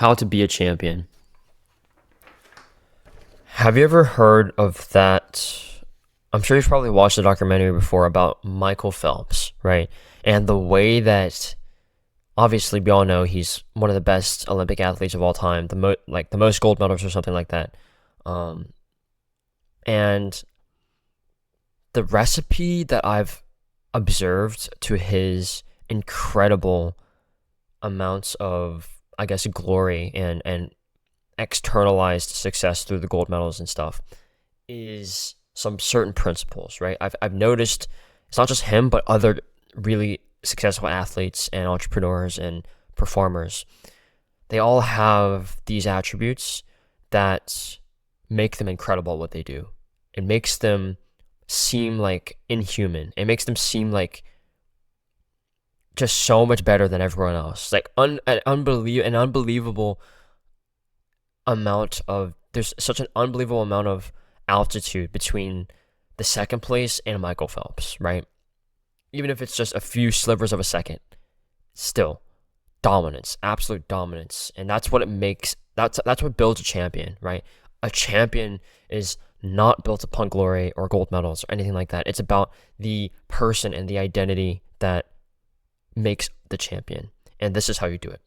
How to Be a Champion. Have you ever heard of that? I'm sure you've probably watched a documentary before about Michael Phelps, right? And the way that obviously we all know he's one of the best Olympic athletes of all time, the most gold medals or something like that. Um, and the recipe that I've observed to his incredible amounts of, I guess, glory and externalized success through the gold medals and stuff is some certain principles, right? I've noticed it's not just him, but other really successful athletes and entrepreneurs and performers. They all have these attributes that make them incredible at what they do. It makes them seem like inhuman. It makes them seem like just so much better than everyone else. Like an unbelievable amount of there's such an unbelievable amount of altitude between the second place and Michael Phelps, right? Even if it's just a few slivers of a second, still dominance, absolute dominance. And that's what it makes that's what builds a champion, right? A champion is not built upon glory or gold medals or anything like that. It's about the person and the identity that makes the champion. And this is how you do it.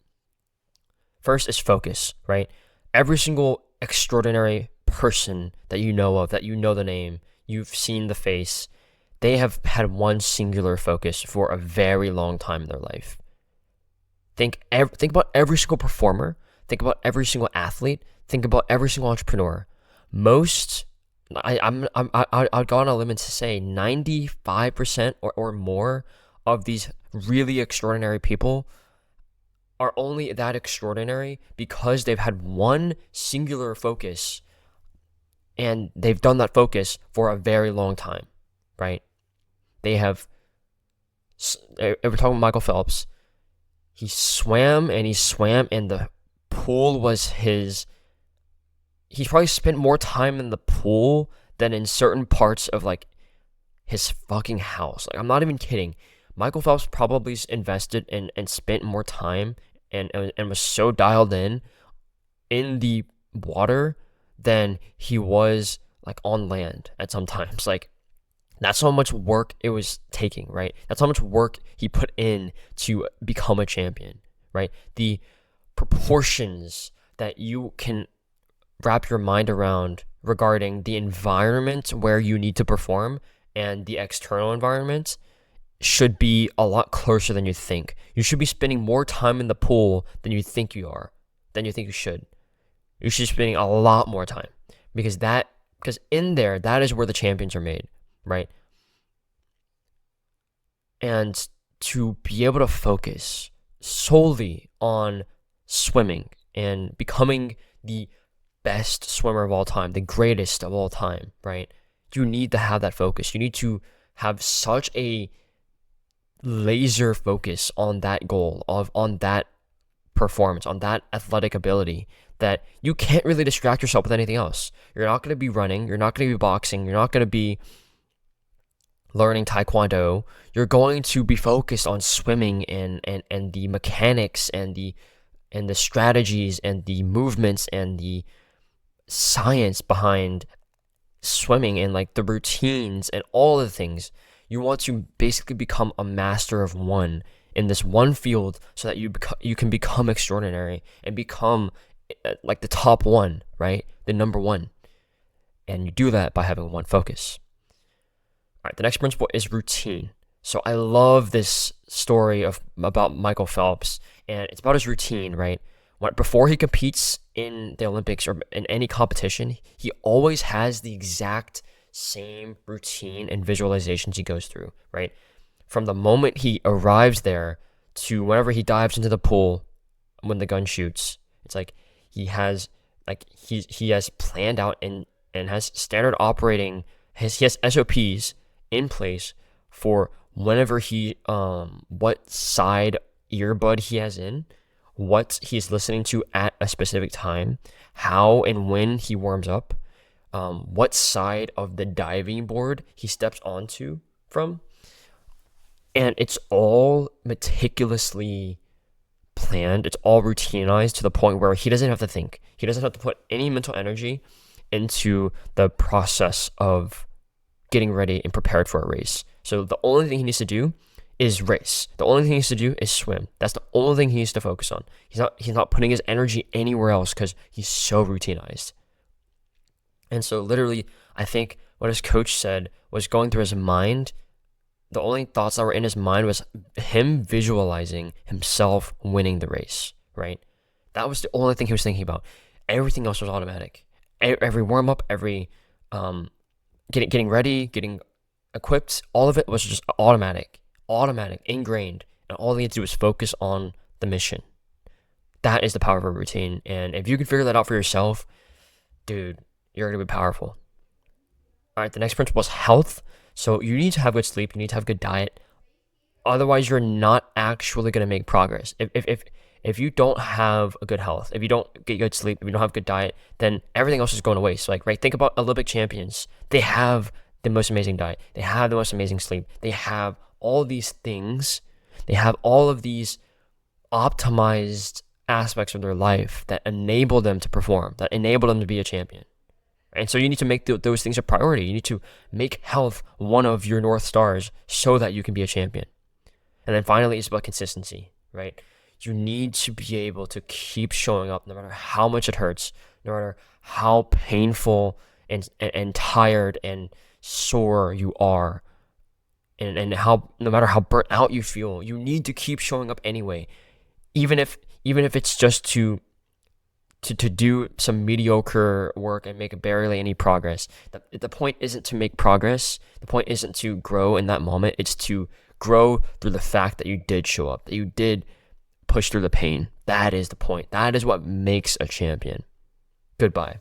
First is focus, right? Every single extraordinary person that you know of, that you know the name, you've seen the face, they have had one singular focus for a very long time in their life. Think about every single performer, think about every single athlete, think about every single entrepreneur. I'd go on a limit to say 95% or more of these really extraordinary people are only that extraordinary because they've had one singular focus and they've done that focus for a very long time, right? They have, we're talking about Michael Phelps. He swam and the pool was he probably spent more time in the pool than in certain parts of like his fucking house. Like, I'm not even kidding. Michael Phelps probably invested and spent more time and was so dialed in the water than he was like on land at some times. Like, that's how much work it was taking, right? That's how much work he put in to become a champion, right? The proportions that you can wrap your mind around regarding the environment where you need to perform and the external environment should be a lot closer than you think. You should be spending more time in the pool than you think you should. You should be spending a lot more time because in there, that is where the champions are made, right? And to be able to focus solely on swimming and becoming the best swimmer of all time, the greatest of all time, right? You need to have that focus. You need to have such a laser focus on that goal, on that performance, on that athletic ability, that you can't really distract yourself with anything else. You're not going to be running, you're not going to be boxing, you're not going to be learning taekwondo. You're going to be focused on swimming and the mechanics and the strategies and the movements and the science behind swimming and like the routines and all the things. You want to basically become a master of one in this one field so that you can become extraordinary and become like the top one, right? The number one. And you do that by having one focus. All right, the next principle is routine. So I love this story about Michael Phelps, and it's about his routine, right? Before he competes in the Olympics or in any competition, he always has the exact same routine and visualizations he goes through, right? From the moment he arrives there to whenever he dives into the pool when the gun shoots, it's like he has planned out and has standard operating. He has SOPs in place for whenever what side earbud he has in, what he's listening to at a specific time, how and when he warms up, what side of the diving board he steps onto from. And it's all meticulously planned. It's all routinized to the point where he doesn't have to think. He doesn't have to put any mental energy into the process of getting ready and prepared for a race. So the only thing he needs to do is race. The only thing he needs to do is swim. That's the only thing he needs to focus on. He's not putting his energy anywhere else because he's so routinized. And so literally, I think what his coach said was going through his mind. The only thoughts that were in his mind was him visualizing himself winning the race, right? That was the only thing he was thinking about. Everything else was automatic. Every warm-up, every getting ready, getting equipped, all of it was just automatic, ingrained. And all he had to do was focus on the mission. That is the power of a routine. And if you can figure that out for yourself, dude, you're going to be powerful. All right, the next principle is health. So you need to have good sleep. You need to have good diet. Otherwise, you're not actually going to make progress. If you don't have a good health, if you don't get good sleep, if you don't have good diet, then everything else is going to waste. Like, right, think about Olympic champions. They have the most amazing diet. They have the most amazing sleep. They have all these things. They have all of these optimized aspects of their life that enable them to perform, that enable them to be a champion. And so you need to make those things a priority. You need to make health one of your North Stars so that you can be a champion. And then finally, it's about consistency, right? You need to be able to keep showing up no matter how much it hurts, no matter how painful and tired and sore you are, and how no matter how burnt out you feel, you need to keep showing up anyway. Even if it's just to do some mediocre work and make barely any progress. The point isn't to make progress. The point isn't to grow in that moment. It's to grow through the fact that you did show up, that you did push through the pain. That is the point. That is what makes a champion. Goodbye.